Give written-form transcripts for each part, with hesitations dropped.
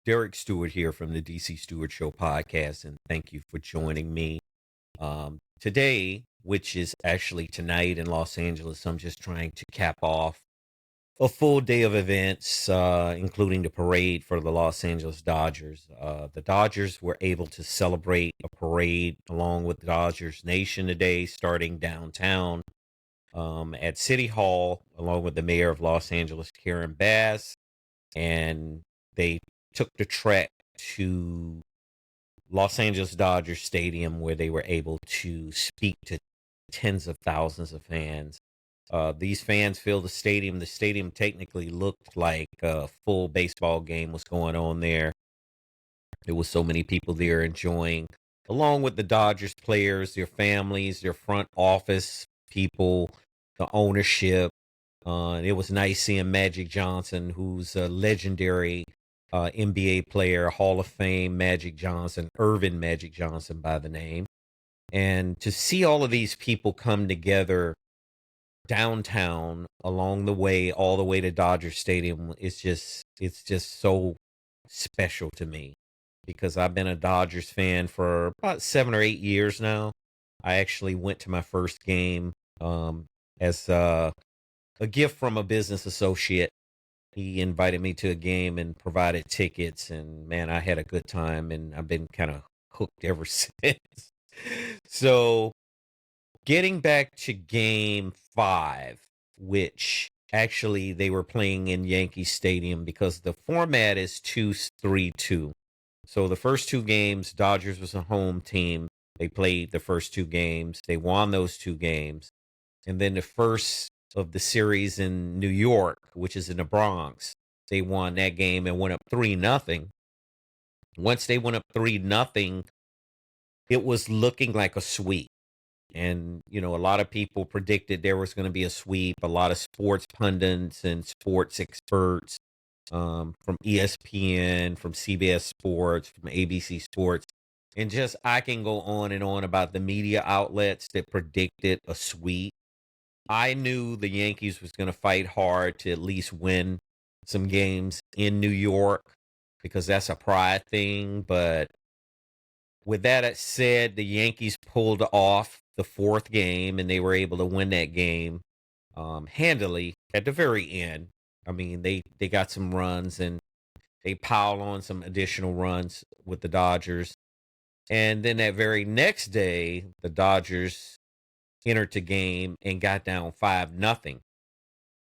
Derek Stewart here from the DC Stewart Show Podcast, and thank you for joining me. Today, which is actually tonight in Los Angeles, I'm just trying to cap off a full day of events, including the parade for the Los Angeles Dodgers. The Dodgers were able to celebrate a parade along with the Dodgers Nation today, starting downtown at City Hall, along with the mayor of Los Angeles, Karen Bass, and they took the trek to Los Angeles Dodgers Stadium, where they were able to speak to tens of thousands of fans. These fans filled the stadium. The stadium technically looked like a full baseball game was going on there. There was so many people there enjoying, along with the Dodgers players, their families, their front office people, the ownership. It was nice seeing Magic Johnson, who's a legendary NBA player, Hall of Fame Magic Johnson, Irvin Magic Johnson by the name. And to see all of these people come together downtown along the way, all the way to Dodger Stadium, it's just so special to me because I've been a Dodgers fan for about 7 or 8 years now. I actually went to my first game as a gift from a business associate. He invited me to a game and provided tickets, and man, I had a good time, and I've been kind of hooked ever since. So, getting back to game 5, which actually they were playing in Yankee Stadium because the format is 2-3-2. So, the first 2 games, Dodgers was a home team. They played the first 2 games. They won those 2 games. And then the first of the series in New York, which is in the Bronx, they won that game and went up 3-0. Once they went up 3-0, it was looking like a sweep. And, a lot of people predicted there was going to be a sweep. A lot of sports pundits and sports experts from ESPN, from CBS Sports, from ABC Sports. And just, I can go on and on about the media outlets that predicted a sweep. I knew the Yankees was going to fight hard to at least win some games in New York because that's a pride thing. But with that said, the Yankees pulled off the 4th game and they were able to win that game handily at the very end. I mean, they got some runs and they piled on some additional runs with the Dodgers. And then that very next day, the Dodgers entered the game and got down 5-0,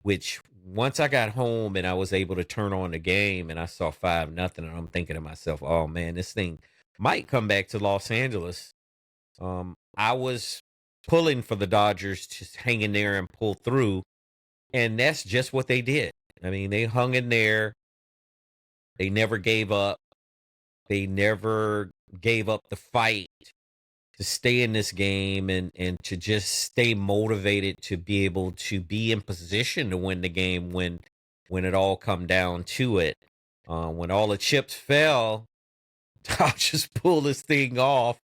which once I got home and I was able to turn on the game and I saw 5-0, and I'm thinking to myself, oh man, this thing might come back to Los Angeles. I was pulling for the Dodgers to hang in there and pull through, and that's just what they did. I mean, they hung in there. They never gave up. They never gave up the fight to stay in this game and to just stay motivated to be able to be in position to win the game when it all come down to it. When all the chips fell, Dodgers pulled this thing off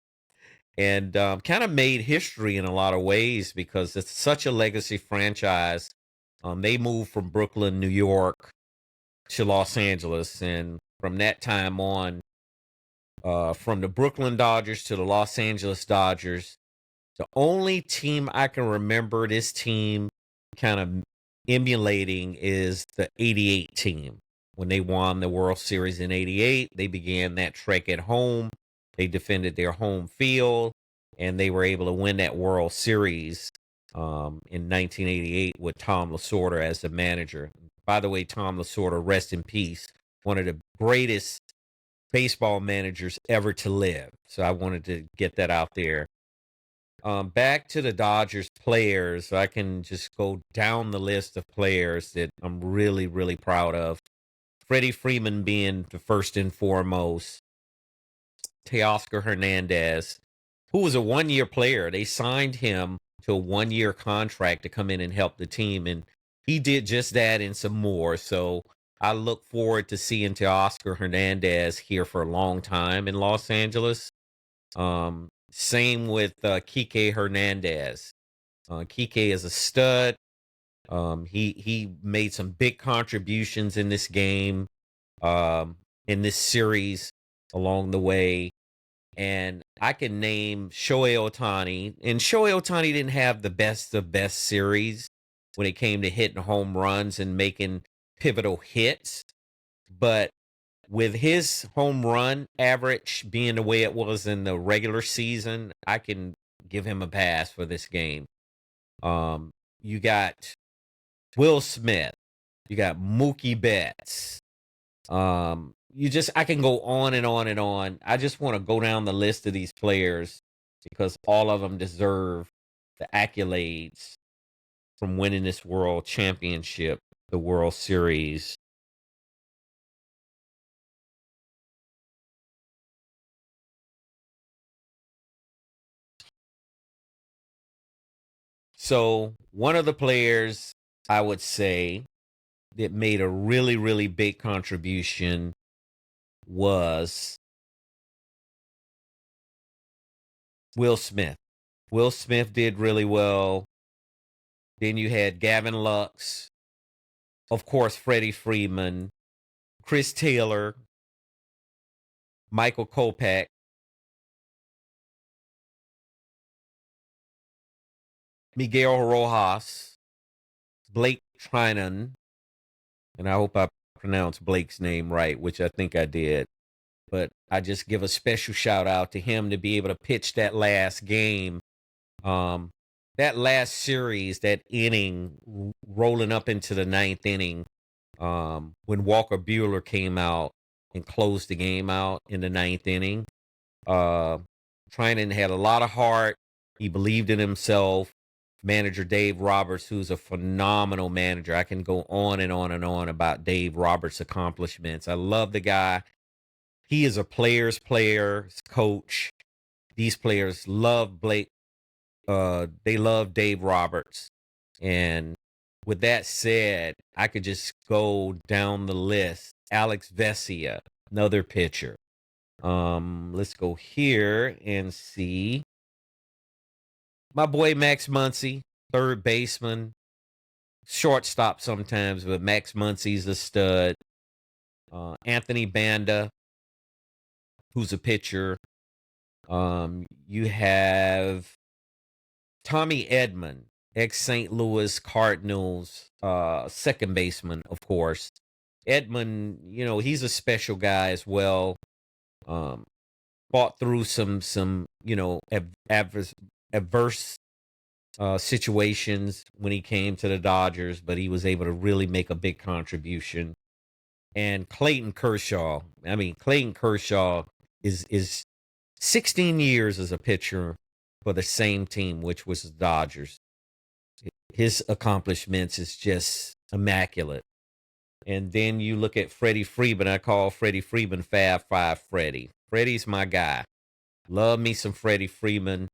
and kind of made history in a lot of ways because it's such a legacy franchise. They moved from Brooklyn, New York to Los Angeles, and from that time on, from the Brooklyn Dodgers to the Los Angeles Dodgers, the only team I can remember this team kind of emulating is the 88 team. When they won the World Series in 88, they began that trek at home. They defended their home field, and they were able to win that World Series in 1988 with Tom Lasorda as the manager. By the way, Tom Lasorda, rest in peace, one of the greatest baseball managers ever to live. So I wanted to get that out there. Back to the Dodgers players, I can just go down the list of players that I'm really, really proud of. Freddie Freeman being the first and foremost. Teoscar Hernandez, who was a 1-year player. They signed him to a 1-year contract to come in and help the team, and he did just that and some more. So I look forward to seeing Teoscar Hernandez here for a long time in Los Angeles. Same with Kike Hernandez. Kike is a stud. He made some big contributions in this game. in this series along the way. And I can name Shohei Ohtani. And Shohei Ohtani didn't have the best of best series when it came to hitting home runs and making pivotal hits. But with his home run average being the way it was in the regular season, I can give him a pass for this game. You got Will Smith. You got Mookie Betts. I can go on and on and on. I just want to go down the list of these players because all of them deserve the accolades from winning this world championship, the World Series. So one of the players I would say that made a really, really big contribution was Will Smith. Will Smith did really well. Then you had Gavin Lux, of course, Freddie Freeman, Chris Taylor, Michael Kopech, Miguel Rojas, Blake Trinan, and I hope I pronounced Blake's name right, which I think I did. But I just give a special shout out to him to be able to pitch that last game. That last series, that inning, rolling up into the ninth inning, when Walker Buehler came out and closed the game out in the ninth inning. Trinan had a lot of heart. He believed in himself. Manager Dave Roberts, who's a phenomenal manager. I can go on and on and on about Dave Roberts' accomplishments. I love the guy. He is a player's player, coach. These players love Blake. They love Dave Roberts. And with that said, I could just go down the list. Alex Vesia, another pitcher. Let's go here and see. My boy Max Muncy, third baseman, shortstop sometimes, but Max Muncy's a stud. Anthony Banda, who's a pitcher. You have Tommy Edman, ex-St. Louis Cardinals, second baseman, of course. Edman, he's a special guy as well. Fought through some adverse situations when he came to the Dodgers, but he was able to really make a big contribution. And Clayton Kershaw. Clayton Kershaw is 16 years as a pitcher for the same team, which was the Dodgers. His accomplishments is just immaculate. And then you look at Freddie Freeman. I call Freddie Freeman Fab Five Freddie. Freddie's my guy. Love me some Freddie Freeman.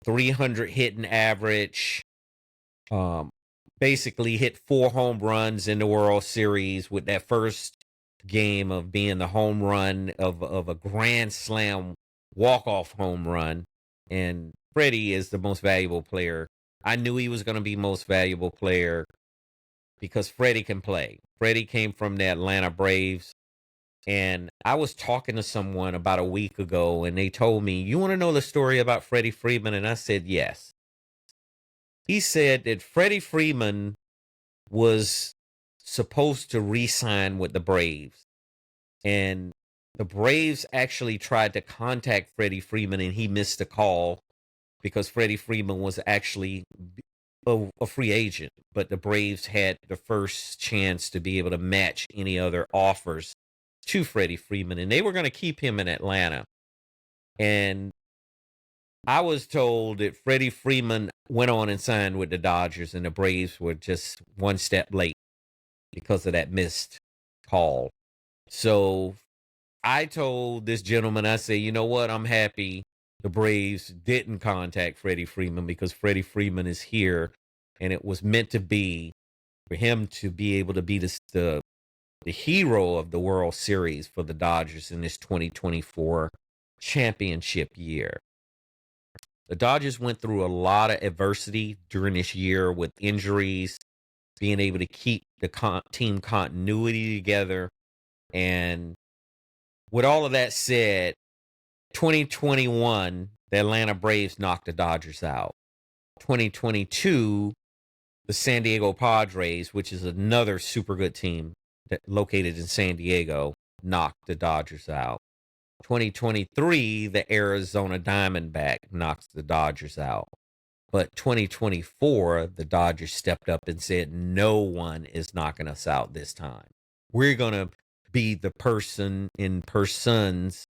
300 hitting average. Basically hit 4 home runs in the World Series with that first game of being the home run of a grand slam walk-off home run. And Freddie is the most valuable player. I knew he was going to be most valuable player because Freddie can play. Freddie came from the Atlanta Braves. And I was talking to someone about a week ago, and they told me, you want to know the story about Freddie Freeman? And I said, yes. He said that Freddie Freeman was supposed to re-sign with the Braves. And the Braves actually tried to contact Freddie Freeman, and he missed the call because Freddie Freeman was actually a free agent. But the Braves had the first chance to be able to match any other offers to Freddie Freeman, and they were going to keep him in Atlanta. And I was told that Freddie Freeman went on and signed with the Dodgers, and the Braves were just one step late because of that missed call. So I told this gentleman, I said, you know what? I'm happy the Braves didn't contact Freddie Freeman because Freddie Freeman is here, and it was meant to be for him to be able to be the hero of the World Series for the Dodgers in this 2024 championship year. The Dodgers went through a lot of adversity during this year with injuries, being able to keep the team continuity together. And with all of that said, 2021, the Atlanta Braves knocked the Dodgers out. 2022, the San Diego Padres, which is another super good team located in San Diego, knocked the Dodgers out. 2023, the Arizona Diamondback knocks the Dodgers out. But 2024, the Dodgers stepped up and said, no one is knocking us out this time. We're going to be the person in persons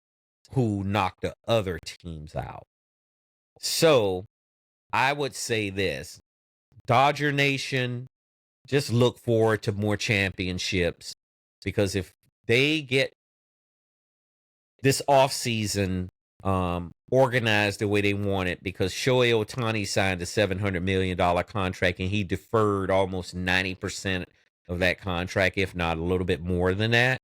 who knock the other teams out. So I would say this, Dodger Nation, just look forward to more championships, because if they get this offseason organized the way they want it, because Shohei Ohtani signed a $700 million contract and he deferred almost 90% of that contract, if not a little bit more than that.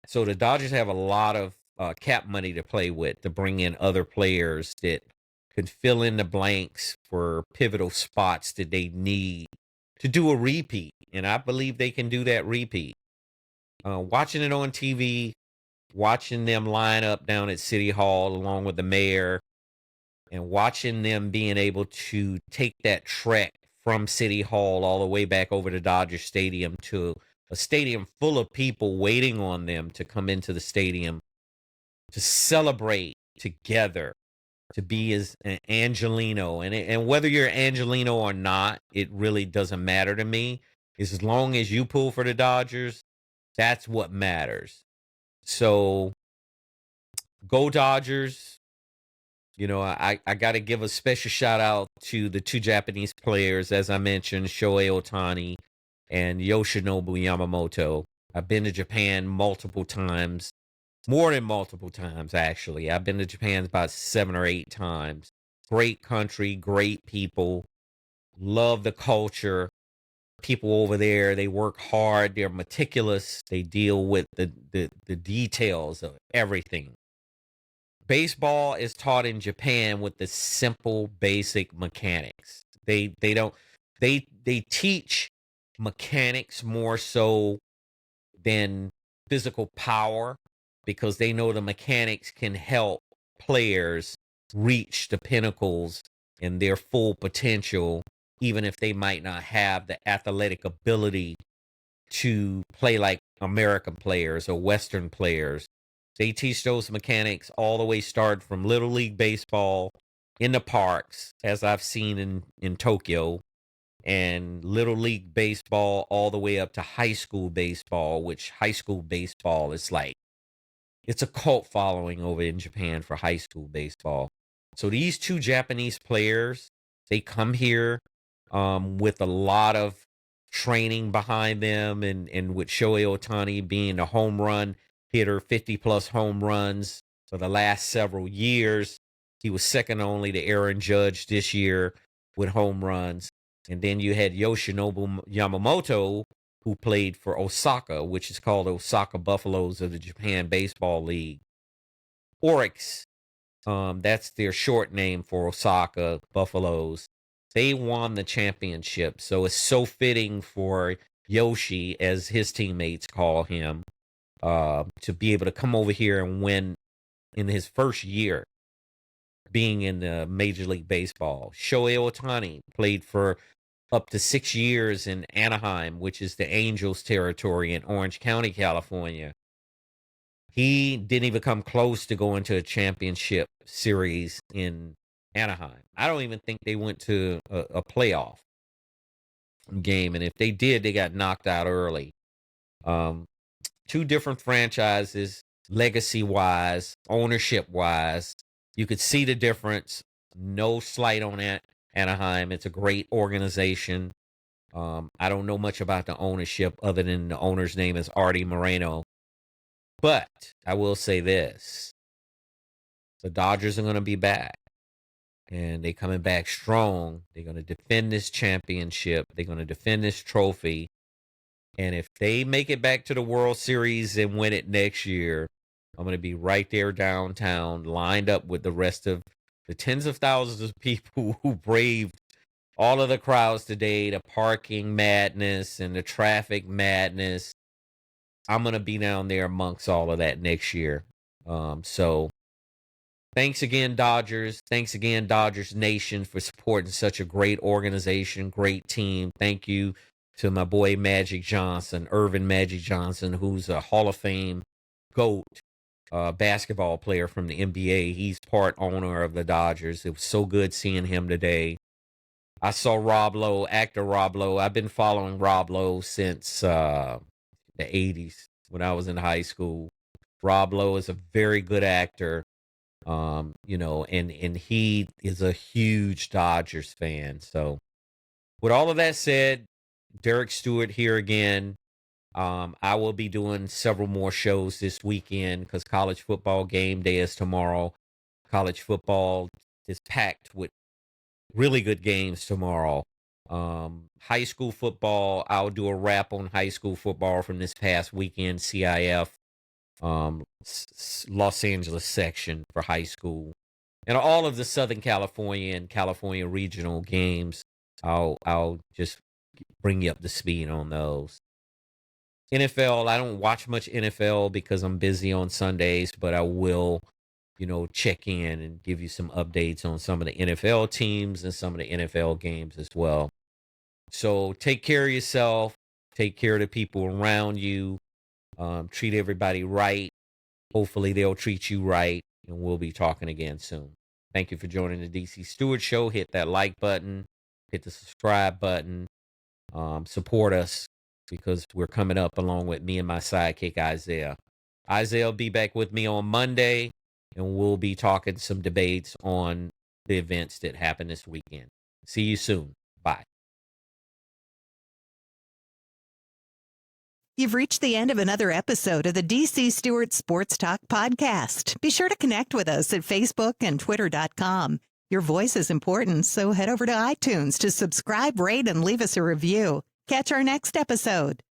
So the Dodgers have a lot of cap money to play with to bring in other players that can fill in the blanks for pivotal spots that they need to do a repeat. And I believe they can do that repeat. Watching it on TV, watching them line up down at City Hall along with the mayor, and watching them being able to take that trek from City Hall all the way back over to Dodger Stadium to a stadium full of people waiting on them to come into the stadium to celebrate together, to be as an Angelino. And whether you're Angelino or not, it really doesn't matter to me. As long as you pull for the Dodgers, that's what matters. So go Dodgers. You know, I got to give a special shout out to the two Japanese players, as I mentioned, Shohei Ohtani and Yoshinobu Yamamoto. I've been to Japan multiple times, more than multiple times, actually. I've been to Japan about 7 or 8 times. Great country, great people, love the culture. People over there, they work hard, they're meticulous, they deal with the details of everything. Baseball is taught in Japan with the simple, basic mechanics. They teach mechanics more so than physical power, because they know the mechanics can help players reach the pinnacles and their full potential, even if they might not have the athletic ability to play like American players or Western players. They teach those mechanics all the way, start from Little League Baseball in the parks, as I've seen in Tokyo, and Little League Baseball all the way up to high school baseball, which high school baseball is like, it's a cult following over in Japan for high school baseball. So these two Japanese players, they come here with a lot of training behind them, and with Shohei Ohtani being a home run hitter, 50-plus home runs for the last several years. He was second only to Aaron Judge this year with home runs. And then you had Yoshinobu Yamamoto, who played for Osaka, which is called Osaka Buffaloes of the Japan Baseball League. Oryx, that's their short name for Osaka Buffaloes. They won the championship, so it's so fitting for Yoshi, as his teammates call him, to be able to come over here and win in his first year being in Major League Baseball. Shohei Ohtani played for up to 6 years in Anaheim, which is the Angels territory in Orange County, California. He didn't even come close to going to a championship series in Anaheim. I don't even think they went to a playoff game, and if they did, they got knocked out early. Two different franchises, legacy-wise, ownership-wise. You could see the difference. No slight on that. Anaheim, it's a great organization. I don't know much about the ownership other than the owner's name is Artie Moreno. But I will say this. The Dodgers are going to be back. And they're coming back strong. They're going to defend this championship. They're going to defend this trophy. And if they make it back to the World Series and win it next year, I'm going to be right there downtown, lined up with the rest of the tens of thousands of people who braved all of the crowds today, the parking madness and the traffic madness. I'm going to be down there amongst all of that next year. So thanks again, Dodgers. Thanks again, Dodgers Nation, for supporting such a great organization, great team. Thank you to my boy Magic Johnson, Irvin Magic Johnson, who's a Hall of Fame GOAT basketball player from the NBA. He's part owner of the Dodgers. It was so good seeing him today. I saw Rob Lowe, actor Rob Lowe. I've been following Rob Lowe since the 80s when I was in high school. Rob Lowe is a very good actor, and he is a huge Dodgers fan. So with all of that said, Derek Stewart here again. I will be doing several more shows this weekend because college football game day is tomorrow. College football is packed with really good games tomorrow. High school football, I'll do a wrap on high school football from this past weekend, CIF, Los Angeles section for high school. And all of the Southern California and California regional games, I'll just bring you up to speed on those. NFL, I don't watch much NFL because I'm busy on Sundays, but I will, check in and give you some updates on some of the NFL teams and some of the NFL games as well. So take care of yourself, take care of the people around you, treat everybody right. Hopefully they'll treat you right, and we'll be talking again soon. Thank you for joining the DC Stewart Show. Hit that like button, hit the subscribe button, support us, because we're coming up along with me and my sidekick, Isaiah. Isaiah will be back with me on Monday, and we'll be talking some debates on the events that happened this weekend. See you soon. Bye. You've reached the end of another episode of the DC Stewart Sports Talk podcast. Be sure to connect with us at Facebook and Twitter.com. Your voice is important, so head over to iTunes to subscribe, rate, and leave us a review. Catch our next episode.